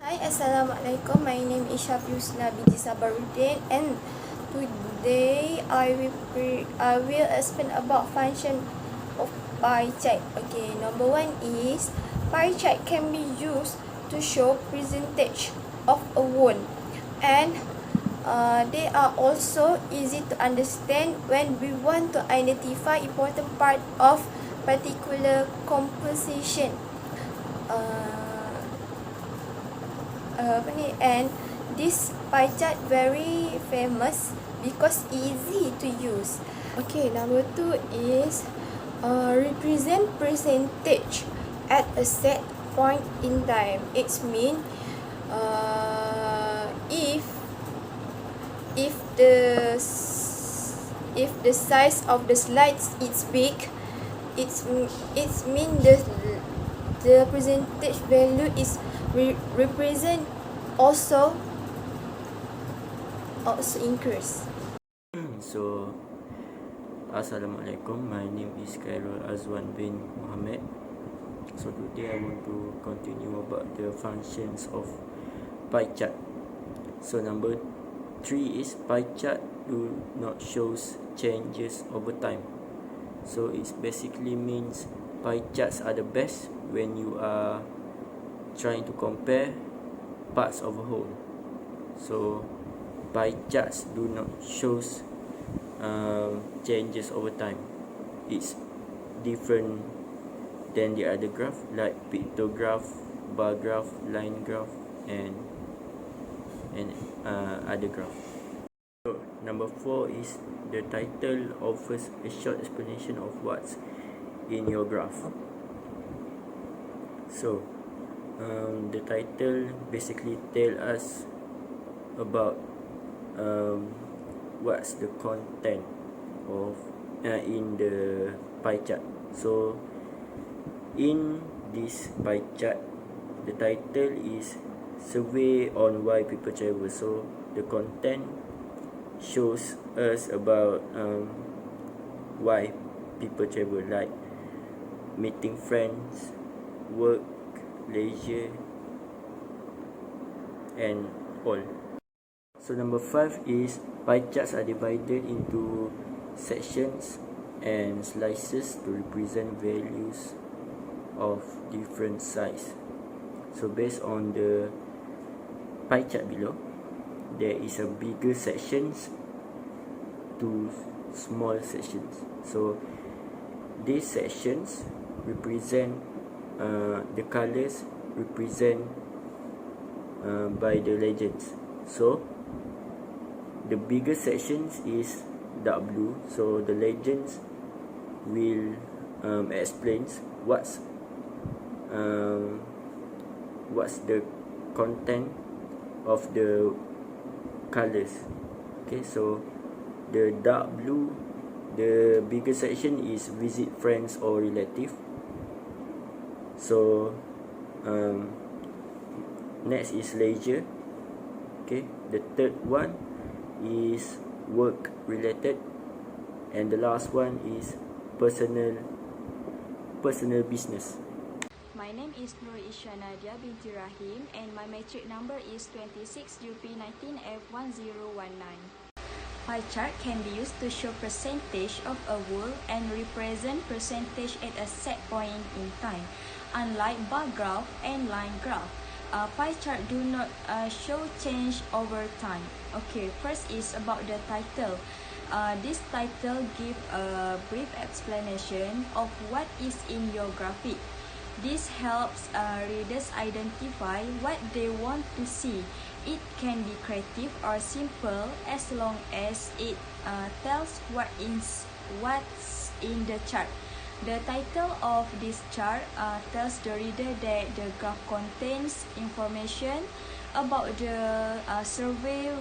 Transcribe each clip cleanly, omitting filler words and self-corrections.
Hi, Assalamualaikum. My name is Syafusna binti Sabaruddin, and today I will explain about function of pie chart. Okay, number one is pie chart can be used to show percentage of a whole, and they are also easy to understand when we want to identify important part of particular composition. And this pie chart very famous because easy to use. Okay, number two is represent percentage at a set point in time. It's mean if the size of the slides is big, it's mean the percentage value is represent also increase. So, Assalamualaikum. My name is Khairul Azwan bin Muhammad. So today I want to continue about the functions of pie chart. So number 3 is pie chart do not shows changes over time. So it basically means pie charts are the best when you are trying to compare parts of a whole. So pie charts do not shows changes over time. It's different than the other graph like pictograph, bar graph, line graph, and other graph. So number 4 is the title offers a short explanation of what's in your graph. So the title basically tell us about what's the content of in the pie chart. So in this pie chart, the title is survey on why people travel. So the content shows us about why people travel, like meeting friends, work, leisure, and all. So number 5 is pie charts are divided into sections and slices to represent values of different size. So based on the pie chart below, there is a bigger sections to small sections. So these sections represent the colors represent by the legends. So the bigger sections is dark blue, so the legends will explains what's the content of the colors. Okay, so the dark blue, the bigger section is visit friends or relative. So next is leisure. Okay, the third one is work related, and the last one is personal business. My name is Nur Isha Nadia binti Rahim, and my metric number is 26 UP19F1019. Pie chart can be used to show percentage of a whole and represent percentage at a set point in time, unlike bar graph and line graph. Pie chart do not show change over time. Okay, first is about the title. This title give a brief explanation of what is in your graphic. This helps readers identify what they want to see. It can be creative or simple as long as it tells what's in the chart. The title of this chart tells the reader that the graph contains information about the survey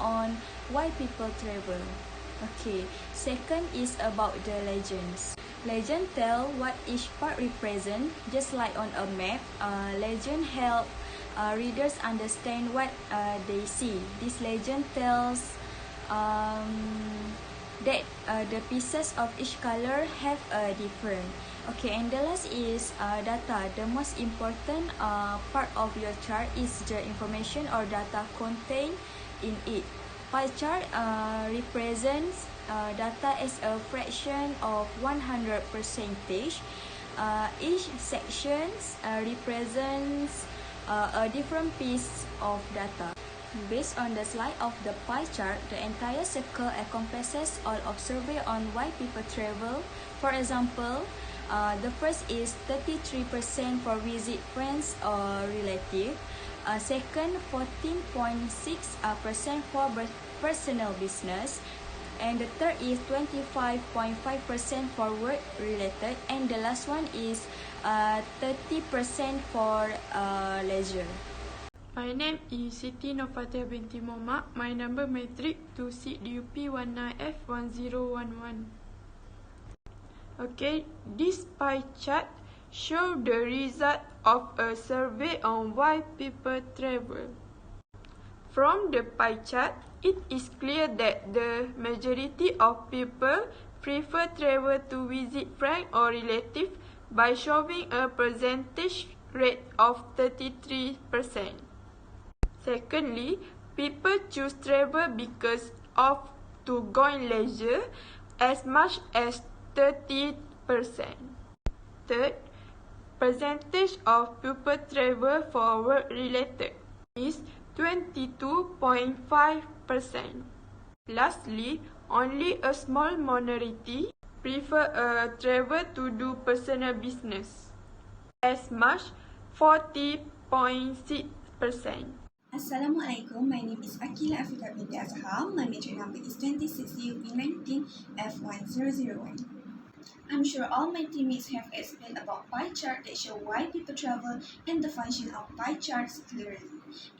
on why people travel. Okay, second is about the legends. Legend tell what each part represent, just like on a map. Legend help readers understand what they see. This legend tells that the pieces of each color have a different. Okay, and the last is data. The most important part of your chart is the information or data contained in it. Pie chart represents data as a fraction of 100%. Each section represents a different piece of data. Based on the slide of the pie chart, the entire circle encompasses all of survey on why people travel. For example, the first is 33% for visit friends or relative. Second, 14.6% for personal business. And the third is 25.5% for work related. And the last one is 30% for leisure. My name is Siti Nofatia binti Momak. My number matric to CDUP 19F1011. Okay, this pie chart shows the result of a survey on why people travel. From the pie chart, it is clear that the majority of people prefer travel to visit friends or relatives by showing a percentage rate of 33%. Secondly, people choose travel because of to go in leisure as much as 30%. Third, percentage of people travel for work related is 22.5%. Lastly, only a small minority prefer travel to do personal business, as much 40.6%. Assalamualaikum, my name is Akila Afika binti Azhar. My matric number is 26 UP19 F1001. I'm sure all my teammates have explained about pie chart that show why people travel and the function of pie charts clearly.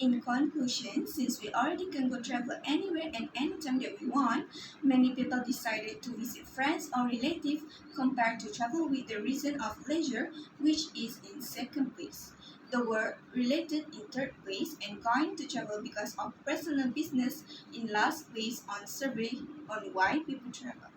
In conclusion, since we already can go travel anywhere and anytime that we want, many people decided to visit friends or relatives compared to travel with the reason of leisure, which is in second place. The word related in third place and going to travel because of personal business in last place on survey on why people travel.